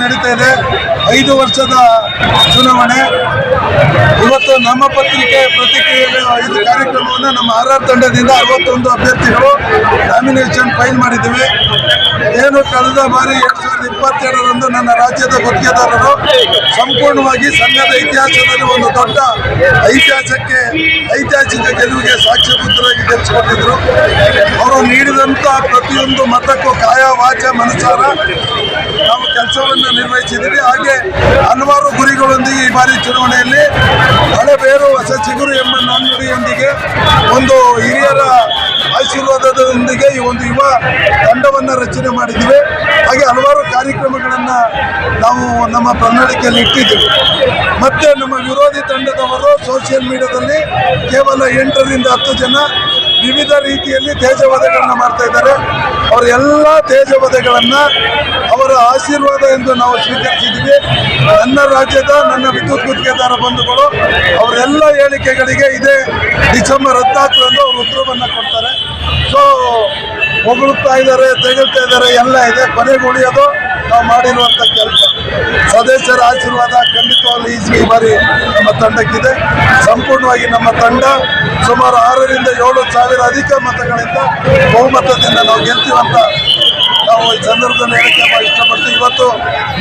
ನಡೀತಾ ಇದೆ. 5 ವರ್ಷದ ಚುನಾವಣೆ. ಇವತ್ತು ನಾಮಪತ್ರಿಕೆ ಪ್ರತಿಕ್ರಿಯೆ ಇದು ಕಾರ್ಯಕ್ರಮವನ್ನು ನಮ್ಮ RR ತಂಡದಿಂದ 61 ಅಭ್ಯರ್ಥಿಗಳು ನಾಮಿನೇಷನ್ ಫೈಲ್ ಮಾಡಿದ್ದೀವಿ. ಏನು ಕಳೆದ ಬಾರಿ 2022ರಂದು ನನ್ನ ರಾಜ್ಯದ ಗುತ್ತಿಗೆದಾರರು ಸಂಪೂರ್ಣವಾಗಿ ಸಂಘದ ಇತಿಹಾಸದಲ್ಲಿ ಒಂದು ದೊಡ್ಡ ಐತಿಹಾಸಿಕ ಗೆಲುವಿಗೆ ಸಾಕ್ಷ್ಯಭೂತರಾಗಿ ಗೆಲ್ಲಿಸಿಕೊಂಡಿದ್ರು. ಅವರು ನೀಡಿದಂಥ ಪ್ರತಿಯೊಂದು ಮತಕ್ಕೂ ಕಾಯ ವಾಚ ಮನಸಾರ ನಾವು ಕೆಲಸವನ್ನು ನಿರ್ವಹಿಸಿದ್ದೀವಿ. ಹಾಗೆ ಹಲವಾರು ಗುರಿಗಳೊಂದಿಗೆ ಈ ಬಾರಿ ಚುನಾವಣೆಯಲ್ಲಿ ಹಳೆ ಬೇರು ಹೊಸ ಚಿಗುರು ಎಂಬ ನಾಣ್ಣುಡಿಯೊಂದಿಗೆ ಒಂದು ಹಿರಿಯರ ಆಶೀರ್ವಾದದೊಂದಿಗೆ ಈ ಒಂದು ಯುವ ತಂಡವನ್ನು ರಚನೆ ಮಾಡಿದ್ದೀವಿ. ಹಾಗೆ ಹಲವಾರು ಕಾರ್ಯಕ್ರಮಗಳನ್ನು ನಾವು ನಮ್ಮ ಪ್ರಣಾಳಿಕೆಯಲ್ಲಿ ಇಟ್ಟಿದ್ದೀವಿ. ಮತ್ತು ನಮ್ಮ ವಿರೋಧಿ ತಂಡದವರು ಸೋಷಿಯಲ್ ಮೀಡಿಯಾದಲ್ಲಿ ಕೇವಲ 8ರಿಂದ 10 ಜನ ವಿವಿಧ ರೀತಿಯಲ್ಲಿ ತೇಜವಧೆಗಳನ್ನು ಮಾಡ್ತಾ ಇದ್ದಾರೆ. ಅವರ ಎಲ್ಲ ತೇಜವಧೆಗಳನ್ನು ಅವರ ಆಶೀರ್ವಾದ ಎಂದು ನಾವು ಸ್ವೀಕರಿಸಿದ್ದೀವಿ. ನನ್ನ ರಾಜ್ಯದ ನನ್ನ ವಿದ್ಯುತ್ ಗುತ್ತಿಗೆದಾರ ಬಂಧುಗಳು ಅವರೆಲ್ಲ ಹೇಳಿಕೆಗಳಿಗೆ ಇದೇ ಡಿಸೆಂಬರ್ 14ರಂದು ಅವರು ಉತ್ತರವನ್ನು ಕೊಡ್ತಾರೆ. ಸೊ ಹೊಗಳುತ್ತಾ ಇದ್ದಾರೆ, ತೆಗಳ್ತಾ ಇದ್ದಾರೆ, ಎಲ್ಲ ಇದೆ. ಕೊನೆಗೆ ಉಳಿಯೋದು ನಾವು ಮಾಡಿರುವಂಥ ಕೆಲಸ. ಸದಸ್ಯರ ಆಶೀರ್ವಾದ ಖಂಡಿತವಾಗಲೂ ಈ ಬಾರಿ ನಮ್ಮ ತಂಡಕ್ಕಿದೆ. ಸಂಪೂರ್ಣವಾಗಿ ನಮ್ಮ ತಂಡ ಸುಮಾರು 6ರಿಂದ 7 ಸಾವಿರ ಅಧಿಕ ಮತಗಳಿಂದ ಬಹುಮತದಿಂದ ನಾವು ಗೆಲ್ತೀವಂತ ನಾವು ಈ ಸಂದರ್ಭದಲ್ಲಿ ಹೇಳಿಕೆ ಇಷ್ಟಪಡ್ತೀವಿ. ಇವತ್ತು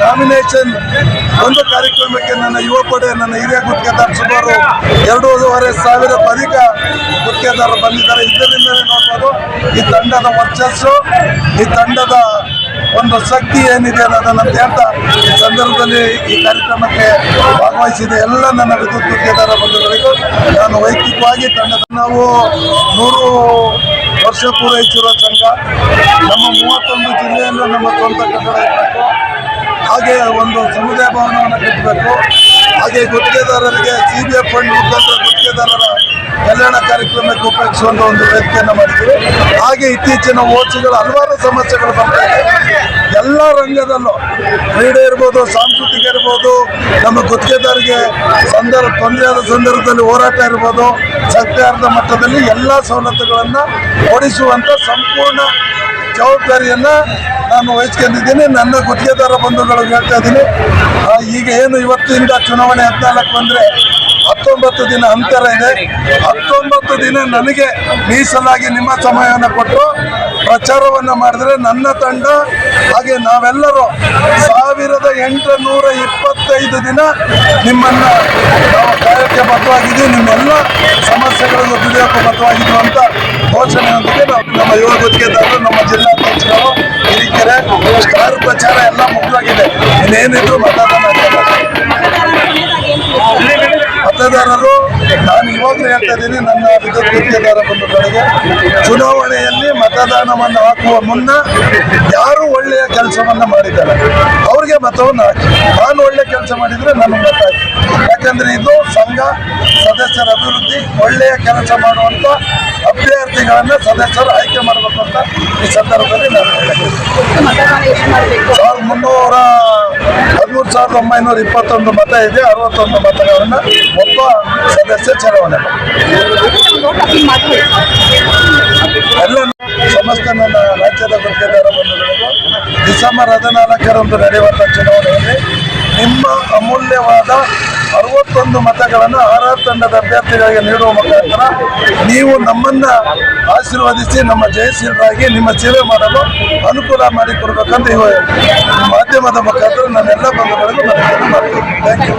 ನಾಮಿನೇಷನ್ ಒಂದು ಕಾರ್ಯಕ್ರಮಕ್ಕೆ ನನ್ನ ಯುವ ಪಡೆ, ನನ್ನ ಹಿರಿಯ ಗುತ್ತಿಗೆದಾರ ಸುಮಾರು 2.5 ಸಾವಿರಕ್ಕೂ ಅಧಿಕ ಗುತ್ತಿಗೆದಾರರು ಬಂದಿದ್ದಾರೆ. ಇದರಿಂದಲೇ ನೋಡ್ಬೋದು ಈ ತಂಡದ ವರ್ಚಸ್ಸು, ಈ ತಂಡದ ಒಂದು ಶಕ್ತಿ ಏನಿದೆ ಅನ್ನೋದನ್ನು ಅಂತ ಈ ಸಂದರ್ಭದಲ್ಲಿ ಈ ಕಾರ್ಯಕ್ರಮಕ್ಕೆ ಭಾಗವಹಿಸಿದ ಎಲ್ಲ ನನ್ನ ವಿದ್ಯುತ್ ಗುತ್ತಿಗೆದಾರ ಬಂಧುಗಳಿಗೂ ನಾನು ವೈಯಕ್ತಿಕವಾಗಿ ನಾವು 100 ವರ್ಷ ಪೂರೈಸಿರುವ ಸಂಘ. ನಮ್ಮ 31 ಜಿಲ್ಲೆಯಲ್ಲೂ ನಮ್ಮ ಸ್ವಂತ ಕಟ್ಟಡ ಇರಬೇಕು. ಹಾಗೆ ಒಂದು ಸಮುದಾಯ ಭವನವನ್ನು ಕಟ್ಟಬೇಕು. ಹಾಗೆ ಗುತ್ತಿಗೆದಾರರಿಗೆ CBF ಫಂಡ್ ಮುಖಾಂತರ ಗುತ್ತಿಗೆದಾರರ ಕಲ್ಯಾಣ ಕಾರ್ಯಕ್ರಮಕ್ಕೆ ಉಪಯೋಗಿಸುವಂಥ ಒಂದು ವೇದಿಕೆಯನ್ನು ಮಾಡಿದ್ದೀವಿ. ಹಾಗೆ ಇತ್ತೀಚಿನ ಓಟ್ಸ್ಗಳು ಹಲವಾರು ಸಮಸ್ಯೆಗಳು ಬರ್ತಾ ಇದೆ. ಎಲ್ಲ ರಂಗದಲ್ಲೂ ಕ್ರೀಡೆ ಇರ್ಬೋದು, ಸಾಂಸ್ಕೃತಿಕ ಇರ್ಬೋದು, ನಮ್ಮ ಗುತ್ತಿಗೆದಾರಿಗೆ ತೊಂದರೆಯಾದ ಸಂದರ್ಭದಲ್ಲಿ ಹೋರಾಟ ಇರ್ಬೋದು, ಸರ್ಕಾರದ ಮಟ್ಟದಲ್ಲಿ ಎಲ್ಲ ಸವಲತ್ತುಗಳನ್ನು ಕೊಡಿಸುವಂಥ ಸಂಪೂರ್ಣ ಜವಾಬ್ದಾರಿಯನ್ನು ನಾನು ವಹಿಸ್ಕೊಂಡಿದ್ದೀನಿ. ನನ್ನ ಗುತ್ತಿಗೆದಾರ ಬಂಧುಗಳಿಗೆ ಹೇಳ್ತಾ ಇದ್ದೀನಿ, ಈಗ ಏನು ಇವತ್ತಿಂದ ಚುನಾವಣೆ 14 ಬಂದರೆ 19 ದಿನ ಅಂತರ ಇದೆ. 19 ದಿನ ನನಗೆ ಮೀಸಲಾಗಿ ನಿಮ್ಮ ಸಮಯವನ್ನು ಕೊಟ್ಟು ಪ್ರಚಾರವನ್ನು ಮಾಡಿದ್ರೆ ನನ್ನ ತಂಡ ಹಾಗೆ ನಾವೆಲ್ಲರೂ 1825 ದಿನ ನಿಮ್ಮನ್ನು ನಾವು ಕಾಯಕ್ಕೆ ಬದ್ಧವಾಗಿದ್ದೀವಿ. ನಿಮ್ಮೆಲ್ಲ ಸಮಸ್ಯೆಗಳಿಗೆ ದುಡಿಯೋಕ್ಕೆ ಬದ್ಧವಾಗಿದ್ದೀವಿ ಅಂತ ಘೋಷಣೆಯೊಂದಿಗೆ ನಾವು ನಮ್ಮ ಯುವ ಗುತ್ತಿಗೆದಾರರು, ನಮ್ಮ ಜಿಲ್ಲಾಧ್ಯಕ್ಷರು, ಹಿರಿಕೆರೆ ಸ್ಟಾರ್ ಪ್ರಚಾರ ಎಲ್ಲ ಮುಖ್ಯವಾಗಿದೆ. ಇನ್ನೇನಿದ್ರು ಮತದಾರರು ನಾನು ಇವಾಗಲೂ ಹೇಳ್ತಾ ಇದ್ದೀನಿ, ನನ್ನ ವಿದ್ಯುತ್ ಗುತ್ತಿಗೆದಾರ ಬಂಧುಗಳಿಗೆ ಚುನಾವಣೆಯಲ್ಲಿ ಮತದಾನವನ್ನು ಹಾಕುವ ಮುನ್ನ ಯಾರು ಒಳ್ಳೆಯ ಕೆಲಸವನ್ನು ಮಾಡಿದ್ದಾರೆ ಅವ್ರಿಗೆ ಮತವನ್ನು ಹಾಕಿ. ನಾನು ಒಳ್ಳೆ ಕೆಲಸ ಮಾಡಿದರೆ ನನಗೆ ಮತ ಹಾಕಿ. ಯಾಕಂದರೆ ಇದು ಸಂಘ ಸದಸ್ಯರ ಅಭಿವೃದ್ಧಿ, ಒಳ್ಳೆಯ ಕೆಲಸ ಮಾಡುವಂಥ ಅಭ್ಯರ್ಥಿಗಳನ್ನು ಸದಸ್ಯರು ಆಯ್ಕೆ ಮಾಡಬೇಕು ಅಂತ ಈ ಸಂದರ್ಭದಲ್ಲಿ ನಾನು ಹೇಳ್ತೀನಿ. 13,921 ಮತ ಇದೆ. 61 ಮತಗಳನ್ನು ಒಬ್ಬ ಸದಸ್ಯ ಚಲಾವಣೆ ಎಲ್ಲ ಸಮಸ್ತ ನನ್ನ ರಾಜ್ಯದ ಗುತ್ತಿಗೆದಾರ ಬಂಧುಗಳಿಗೂ ಡಿಸೆಂಬರ್ 14ರಂದು ನಡೆಯುವಂಥ ಚುನಾವಣೆಯಲ್ಲಿ ನಿಮ್ಮ ಅಮೂಲ್ಯವಾದ 61 ಮತಗಳನ್ನು RR ತಂಡದ ಅಭ್ಯರ್ಥಿಗಳಿಗೆ ನೀಡುವ ಮುಖಾಂತರ ನೀವು ನಮ್ಮನ್ನು ಆಶೀರ್ವದಿಸಿ ನಮ್ಮ ಜಯಶೀಲರಾಗಿ ನಿಮ್ಮ ಸೇವೆ ಮಾಡಲು ಅನುಕೂಲ ಮಾಡಿಕೊಡ್ಬೇಕಂತ ಮಾಧ್ಯಮದ ಮುಖಾಂತರ ನನ್ನೆಲ್ಲ ಬಂಧುಗಳಿಗೂ ಮನವಿಯನ್ನು ಮಾಡ್ತೀನಿ. Thank you.